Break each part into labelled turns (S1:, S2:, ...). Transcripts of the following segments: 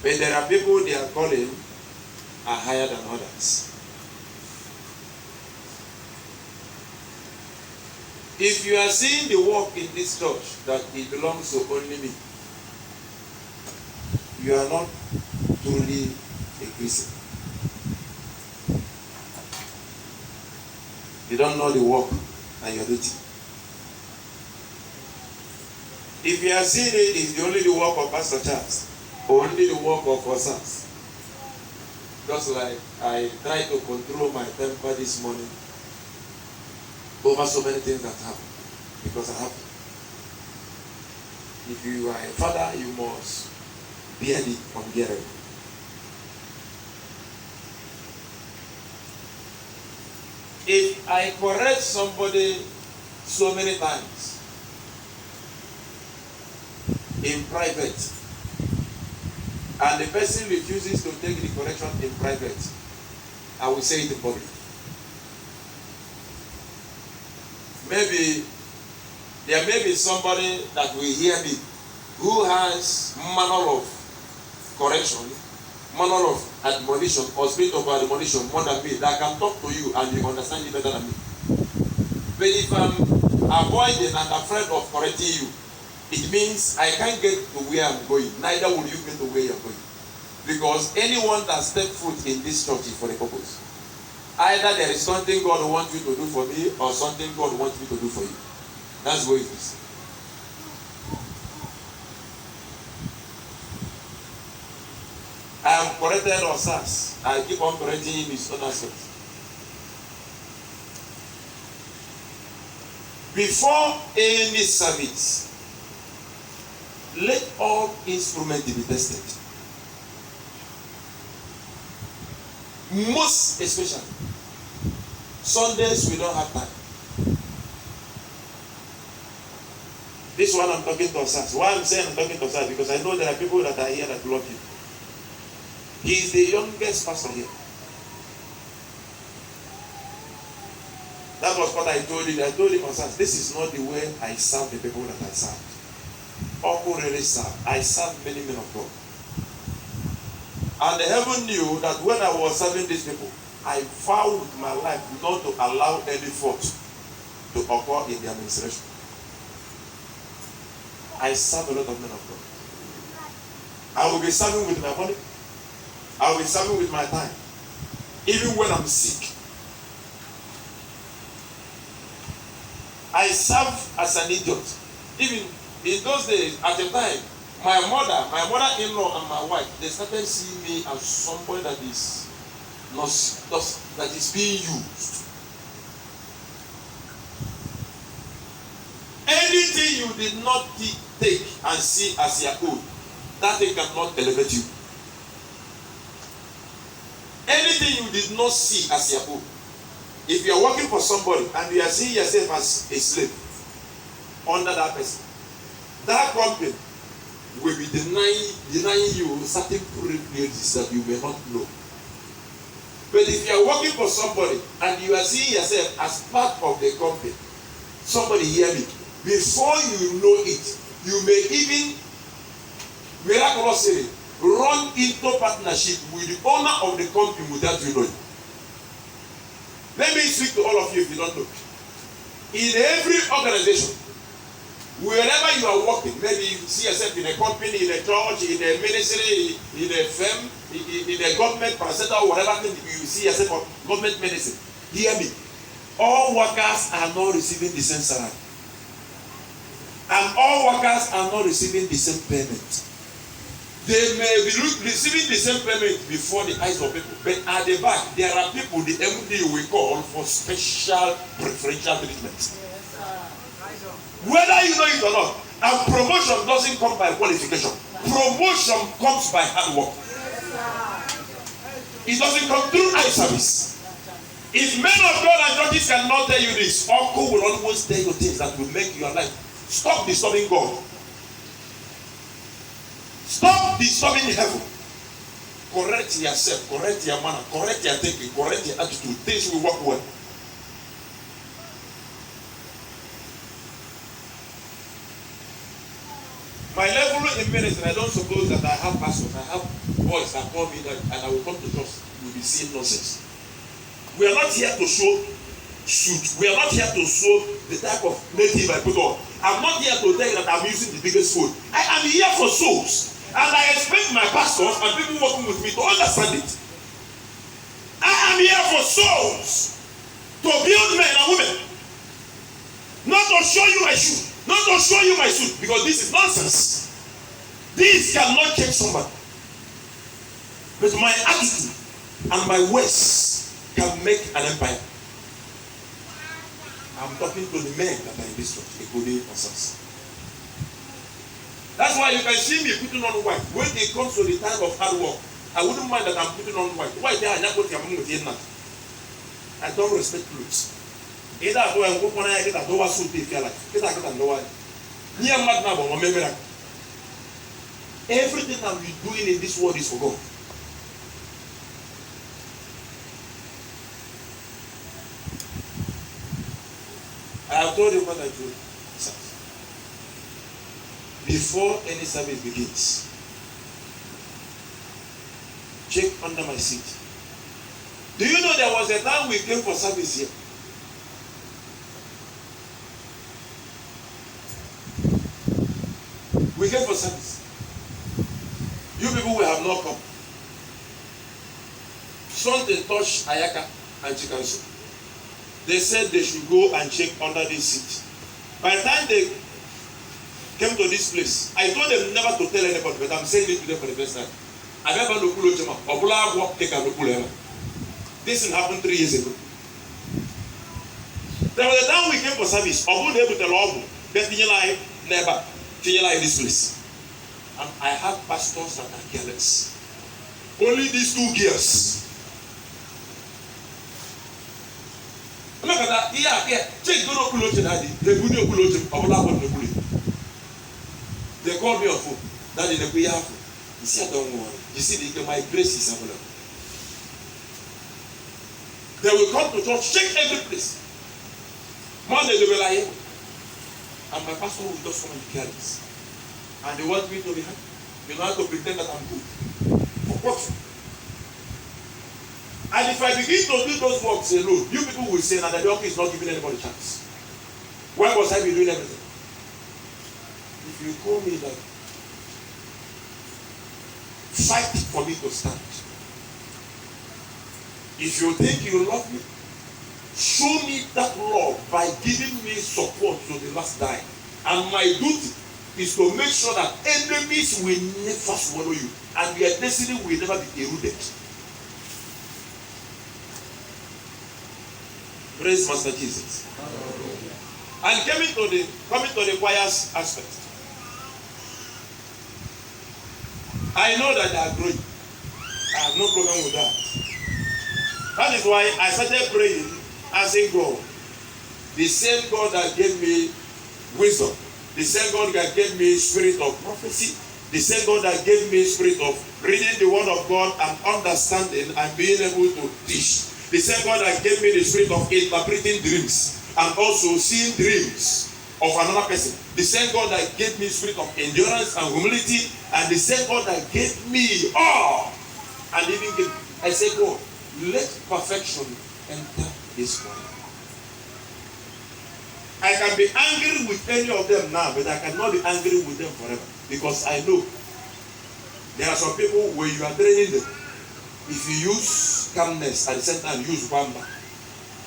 S1: But there are people their calling are higher than others. If you are seeing the work in this church that it belongs to only me, you are not truly a Christian. You don't know the work and your duty. If you are seeing it is only the work of Pastor Charles, only the work of us. Just like I tried to control my temper this morning over so many things that happen, because I have to. If you are a father, you must bear the unbearable. If I correct somebody so many times in private, and the person refuses to take the correction in private, I will say it in public. Maybe there may be somebody that will hear me who has manner of correction, manner of admonition, or spirit of admonition more than me, that can talk to you and you understand it better than me. But if I'm avoiding and afraid of correcting you, it means I can't get to where I'm going. Neither will you get to where you're going. Because anyone that steps foot in this church is for a purpose. Either there is something God wants you to do for me, or something God wants me to do for you. That's what it is. I am corrected Osas. I keep on correcting him in his own aspects. Before any service, let all instruments be tested. Most especially, Sundays we don't have time. This one I'm talking to us. Why I'm saying I'm talking to us? Because I know there are people that are here that love you. He is the youngest pastor here. That was what I told him. I told him, this is not the way I serve the people that I serve. Uncle really serve. I serve many men of God. And the heaven knew that when I was serving these people, I vowed with my life not to allow any fault to occur in the administration. I serve a lot of men of God. I will be serving with my money. I will be serving with my time. Even when I'm sick. I serve as an idiot. Even in those days, at the time, my mother-in-law and my wife, they started seeing me as somebody that is not that is being used. Anything you did not take and see as your own, that thing cannot elevate you. Anything you did not see as your own, if you are working for somebody and you are seeing yourself as a slave under that person, that company will be denying you certain privileges that you may not know. But if you are working for somebody and you are seeing yourself as part of the company, somebody hear me, before you know it, you may even miraculously run into partnership with the owner of the company without you knowing. Let me speak to all of you if you don't know. In every organization, wherever you are working, maybe you see yourself in a company, in a church, in a ministry, in a firm, in a government, or whatever you see yourself on government ministry. Hear me. All workers are not receiving the same salary. And all workers are not receiving the same payment. They may be receiving the same payment before the eyes of people, but at the back, there are people the MD will call for special preferential treatment. Whether you know it or not, and promotion doesn't come by qualification. Promotion comes by hard work. It doesn't come through eye service. If men of God and churches cannot tell you this, Uncle will always tell you things that will make your life. Stop disturbing God. Stop disturbing heaven. Correct yourself, correct your manner, correct your thinking, correct your attitude. Things will work well. My level in minutes, and I don't suppose that I have pastors. I have boys that call me that, and I will come to church. We'll be seeing nonsense. We are not here to show suit. We are not here to show the type of native I put on. I'm not here to tell you that I'm using the biggest phone. I am here for souls. And I expect my pastors and people working with me to understand it. I am here for souls. To build men and women. Not to show you my shoe. Not to show you my suit. Because this is nonsense. This cannot change somebody. But my attitude and my words can make an empire. I'm talking to the men that are in this church, including us. That's why you can see me putting on white. When it comes to the time of hard work, I wouldn't mind that I'm putting on white. Why they are not putting on white? I don't respect clothes. Either I go and go when I get a lower suit, if you like. Get a lower. Near mad now, but remember, everything that we're doing in this world is for God. I have told you what I do. Before any service begins, check under my seat. Do you know there was a time we came for service here? We came for service. You people will have not come. Something touched Ayaka and Chikanso. They said they should go and check under this seat. By the time they came to this place, I told them never to tell anybody, but I'm saying it to them for the first time. I never know this happened 3 years ago. There was a time we came for service. I wouldn't able to tell all never in this place. And I have pastors that are careless. Only these 2 girls. Look at that. Yeah. Check go to Kuloche daddy. They put you Kuloche. They called me on phone. Daddy, they pay half. You see, I don't worry. You see, my grace is available. They will come to church, check every place. Monday they will lie. And my pastor will just come and be careless. And they want me to be happy. They want to pretend that I'm good. For what? And if I begin to do those works alone, you people will say that the doctor is not giving anybody a chance. Why must I be doing everything? If you call me that, fight for me to stand. If you think you love me, show me that love by giving me support to the last dime. And my duty is to make sure that enemies will never swallow you, and your destiny will never be eroded. Praise Master Jesus. And coming to the choir's aspect, I know that they are growing. I have no problem with that. That is why I started praying, asking God, the same God that gave me wisdom, the same God that gave me spirit of prophecy, the same God that gave me spirit of reading the word of God and understanding and being able to teach. The same God that gave me the spirit of interpreting dreams and also seeing dreams of another person. The same God that gave me spirit of endurance and humility, and the same God that gave me all. And even gave, I say, God, let perfection enter this one. I can be angry with any of them now, but I cannot be angry with them forever. Because I know there are some people where you are training them. If you use calmness at the same time, use wamba.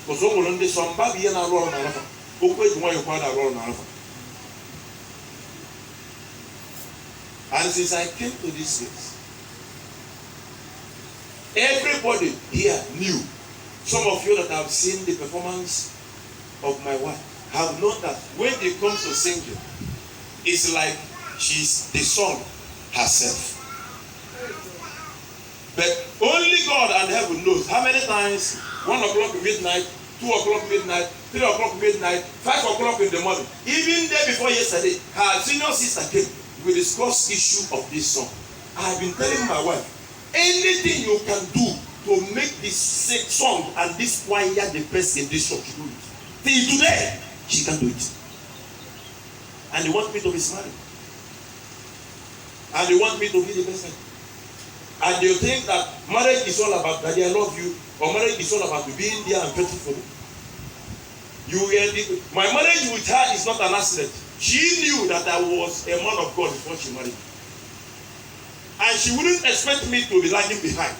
S1: Because when they some bad yen are rolling around, and since I came to this place, everybody here knew. Some of you that have seen the performance of my wife have known that when it comes to singing, it's like she's the song herself. But only God and heaven knows how many times 1 o'clock midnight, 2 o'clock midnight, 3 o'clock midnight, 5 o'clock in the morning. Even day before yesterday, her senior sister came. We discussed issue of this song. I have been telling my wife, anything you can do to make this song and this choir the best in this church, do it. Till today, she can do it. And they want me to be smiling. and they want me to be the best friend. And they think that marriage is all about daddy, I love you, or marriage is all about being there and faithful for me. My marriage with her is not an accident. She knew that I was a man of God before she married me. And she wouldn't expect me to be lagging behind.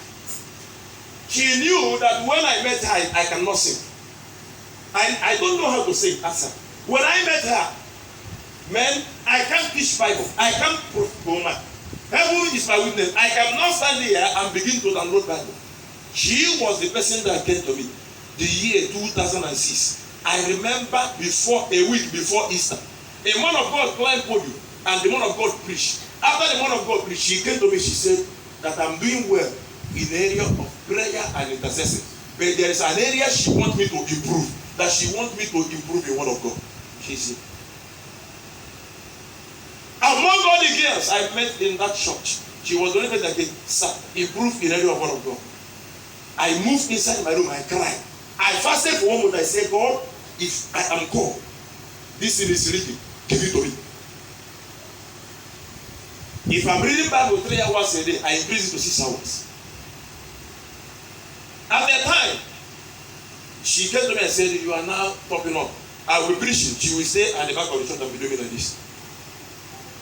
S1: She knew that when I met her, I cannot sing. I don't know how to sing as her. When I met her, man, I can't teach Bible. I can't woman. Heaven is my witness. I cannot stand here and begin to download Bible. She was the person that came to me the year 2006. I remember a week before Easter, a man of God climbed podium and the man of God preached. After the man of God preached, she came to me, she said that I'm doing well in the area of prayer and intercession. But there is an area she wants me to improve, that she wants me to improve the word of God. She said, among all the girls I met in that church, she was the only person that said, sir, improve in the area of word of God. I moved inside my room, I cried. I fasted for 1 month. I said, God, if I am called, this thing is written, give it to me. If I'm reading Bible 3 hours a day, I increase it to 6 hours. At the time, she came to me and said, you are now popping up. I will be preaching. She will stay at the back of the church and be doing like this.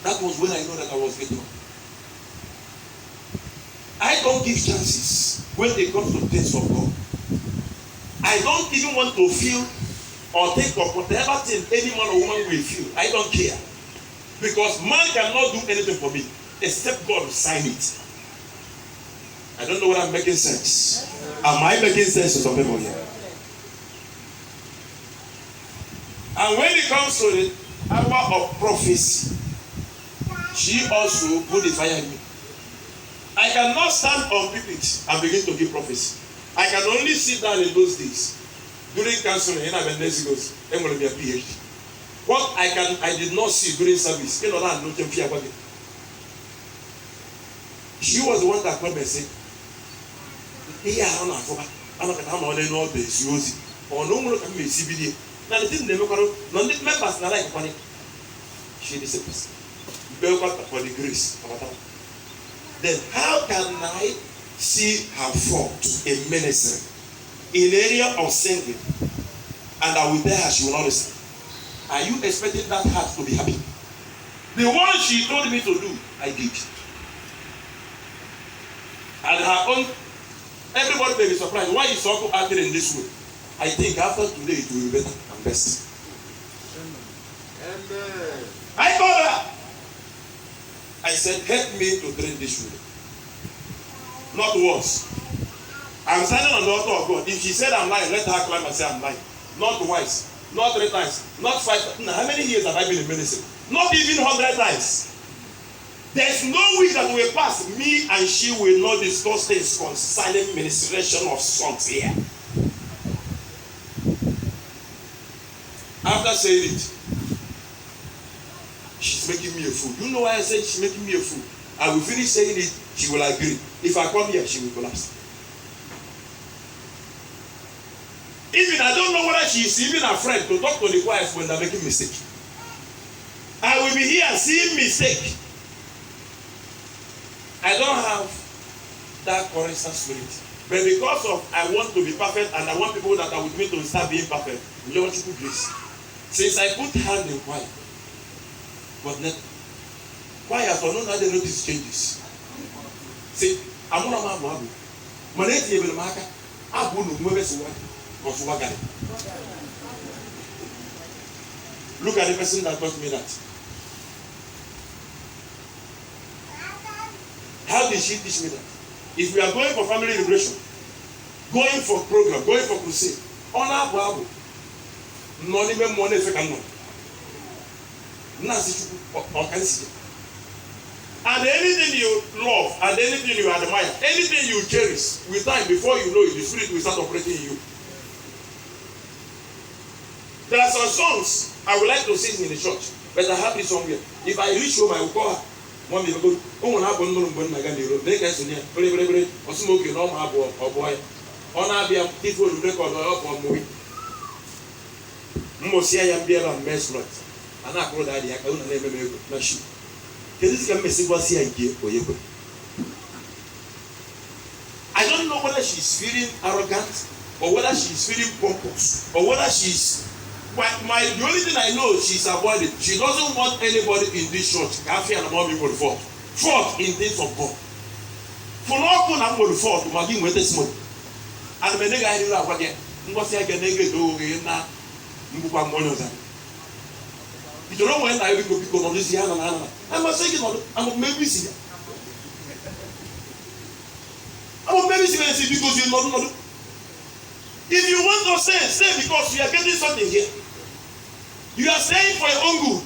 S1: That was when I know that I was getting up. I don't give chances when it comes to things of God. I don't even want to feel or take up whatever thing any man or woman will feel. I don't care. Because man cannot do anything for me except God sign it. I don't know whether I'm making sense. Am I making sense to some people here? And when it comes to the hour of prophecy, she also put the fire in me. I cannot stand on pulpit and begin to give prophecy. I can only sit down in those days. During counseling, I'm going to be a PhD. What I did not see during service, she was the one that called me and said, I'm not going to know this. Or no one can be CBD. Now, the thing they look at, none of the members are like money. She disappears. For the grace. Then, how can I see her fault in ministry in the area of singing, and I will tell her she will not listen? Are you expecting that heart to be happy? The one she told me to do, I did. And her own, everybody may be surprised. Why is Uncle acting in this way? I think after today it will be better and best. Amen. I told her, I said, help me to train this woman. Not once. I'm standing on the altar of God. If she said I'm lying, let her climb and say I'm lying. Not twice, not 3 times, not 5 times. How many years have I been in ministry? Not even 100 times. There's no week that will pass. Me and she will not discuss things concerning ministration of songs here. After saying it, she's making me a fool. You know why I said she's making me a fool? I will finish saying it, she will agree. If I come here, she will collapse. Even I don't know whether she is even afraid to talk to the wife when they're making mistake. I will be here seeing mistake. I don't have that courageous spirit. But because of I want to be perfect and I want people that are with me to start being perfect, Lord, you please. Since I put hand in choir, but not choir for no other notice changes. See, I'm not a man. Maneti will mark Abu Numbers of Wagari. Look at the person that taught me that. How did she teach me that? If we are going for family liberation, going for program, going for crusade, on our Bible, not even money if I can know. And anything you love and anything you admire, anything you cherish, with time before you know it, the spirit will start operating in you. There are some songs I would like to sing in the church, but I have it somewhere. If I reach home, I will call her. One day, oh, I have one more my Gandhi. They can say, or smoke your normal or boy. On our beer, people will record or movie. Mosia and beer and mess right. And I call that I can't name a machine. I don't know whether she's feeling arrogant or whether she's feeling pompous or whether she's. The only thing I know, she's avoiding. She doesn't want anybody in this church. Kafi and Mom will fault. Fault in things of God. For no one I'm going to fault. Magin with this money. And the nigga I do that again. Ngosi I can nigga do na mbuka monoza. You don't know when I will go because of this year and I'm not saying I'm maybe see. I'm maybe see because you not. If you want to say because you are getting something here. You are saying for your own good.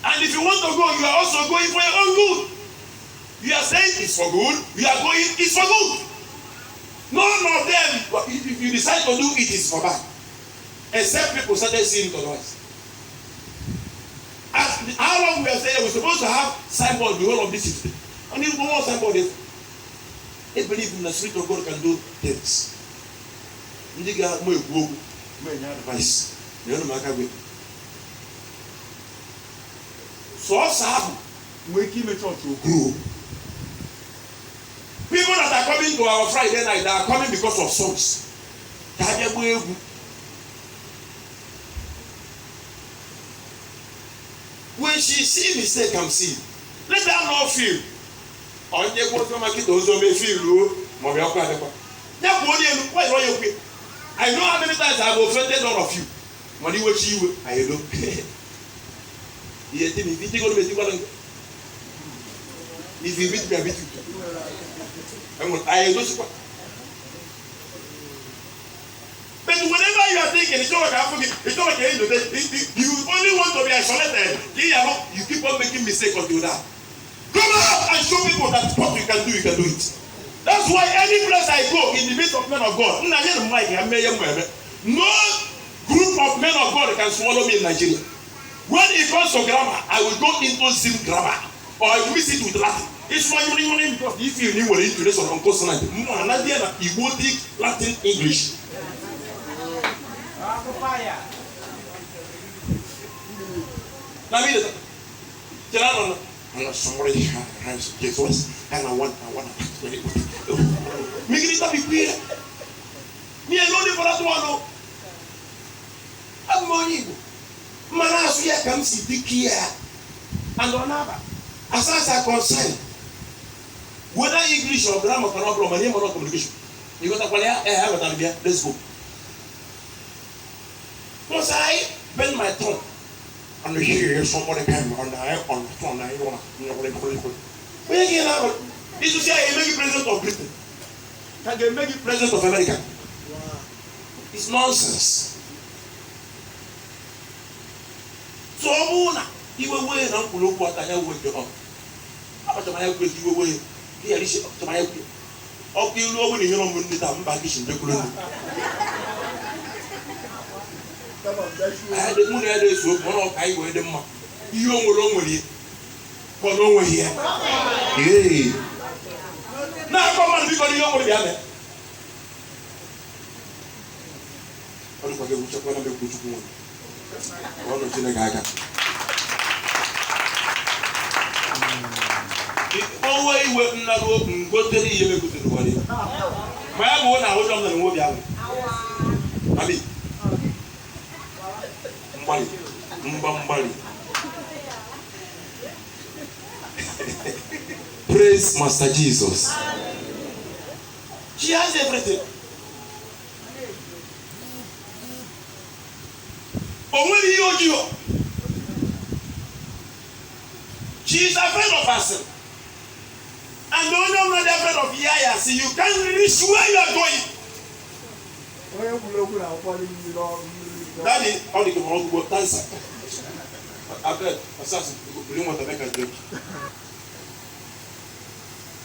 S1: And if you want to go, you are also going for your own good. You are saying it's for good. You are going, it's for good. None of them, if you decide to do it, is for bad. Except people started seeing it otherwise. How long we are saying we're supposed to have signboard the whole of this system. And if we want signboard, they believe in the Spirit of God can do things. Ndiga mo egwu mo enya advice na no maka gbe so sabu mo iki me church ogro people that are coming to our Friday night, they are coming because of songs. When she see mistake, I'm seeing. Let her not feel. On the go to market, those who may feel low, I know how many times I have offended all of you. Money what you I know. If you beat me, I beat you. I know. But whenever you are thinking, it's not like it's not like you only want to be isolated. You keep on making mistakes until that. Come out and show people that what you can do it. That's why any place I go in the midst of men of God, no group of men of God can swallow me in Nigeria. When it comes to grammar, I will go into Zim grammar or I will mix it with Latin. It's why you need because if you need what it is on consonant, Igbo Latin English. Somebody has Jesus and I want make it up be clear. Me alone for that one. I'm money. Manas here comes the here and on other. As far as I concerned, whether English or grammar cannot problem, my name or not communication. You got a have a idea. Let's go. Once I bend my tongue and hear somebody came on the phone, I want to when you know, this is say make you president of Britain. Can they make you president of America? Wow. It's nonsense. So Muna, you were way and look what I have with you. How much am I with you away? Here is to my okay, you know when you don't need them back in the club. I had the moon at this one of I wear them. You don't belong with it. For no way here. Yay. Now come on, because you don't want to I don't forget which one of the good one. One of the Gaga. Always working that open, go to the year to the body. My boy, I was on the wood. I mean, Mbali. Praise Master Jesus. She has everything. She is afraid of herself. And no one not afraid of Yaya. See, you can't reach where you are going. Daddy, how do you go dance? I bet assassin, you want to make a drink.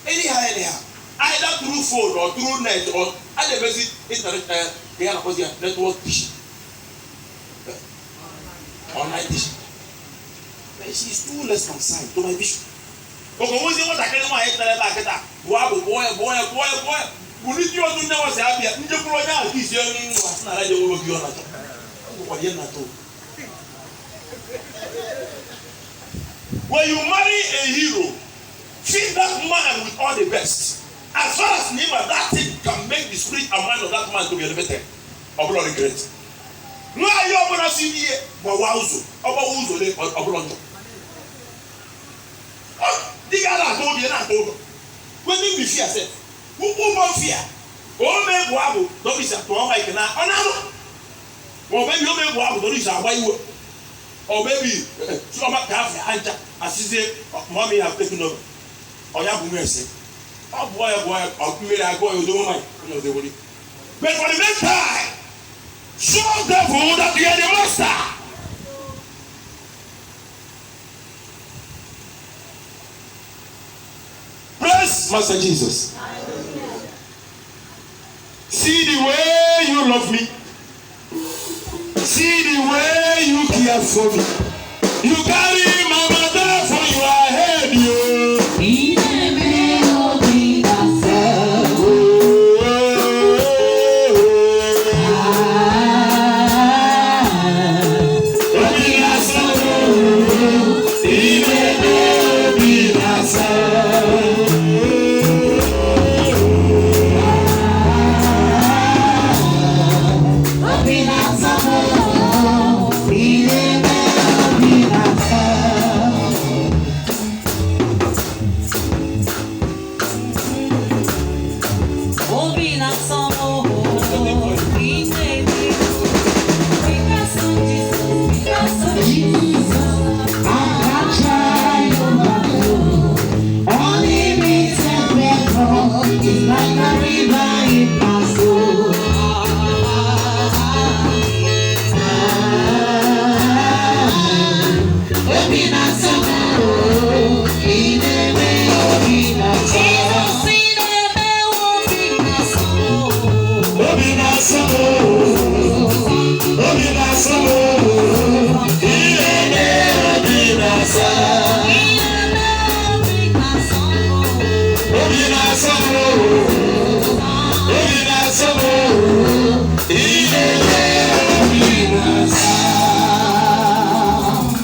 S1: Anyhow, either through phone or through net or other basic internet network dish. Online dish. But she is too less concerned to my vision. Okay, what's the one I can't want to get that? Boy. We need you to know what's happening. You go now, he's young. What's not like the work you are not. What you're not. When you marry a hero, treat that man with all the best. As far as Nima, that thing can make the spirit and mind of that man to be elevated. Or blood regret. No, you are going to see here, but wowzo. About who's the blood. The other told you not over. When you be fear, said, who won't fear? Oh, man, wabble, don't be said to all my canal. Or maybe you may wabble, don't be said why you. Or maybe some have the answer, as you say, mommy have taken over. Or you have mercy. Oh boy, I'll be there. I go with the woman. But for the next time, show the fool that you are the master. Praise Master Jesus. See the way you love me. See the way you care for me. You carry my mother for your head, you.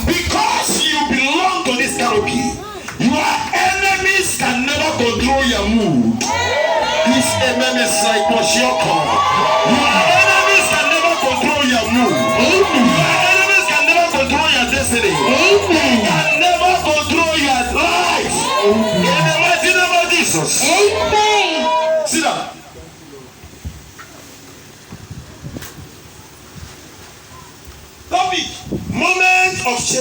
S1: Because you belong to this canopy, your enemies can never control your mood. These enemies like Moshoko. Your enemies can never control your mood. Your enemies can never control your destiny. They can never control your life. In the mighty name of Jesus. Amen. Sit down. Topic: moment of change.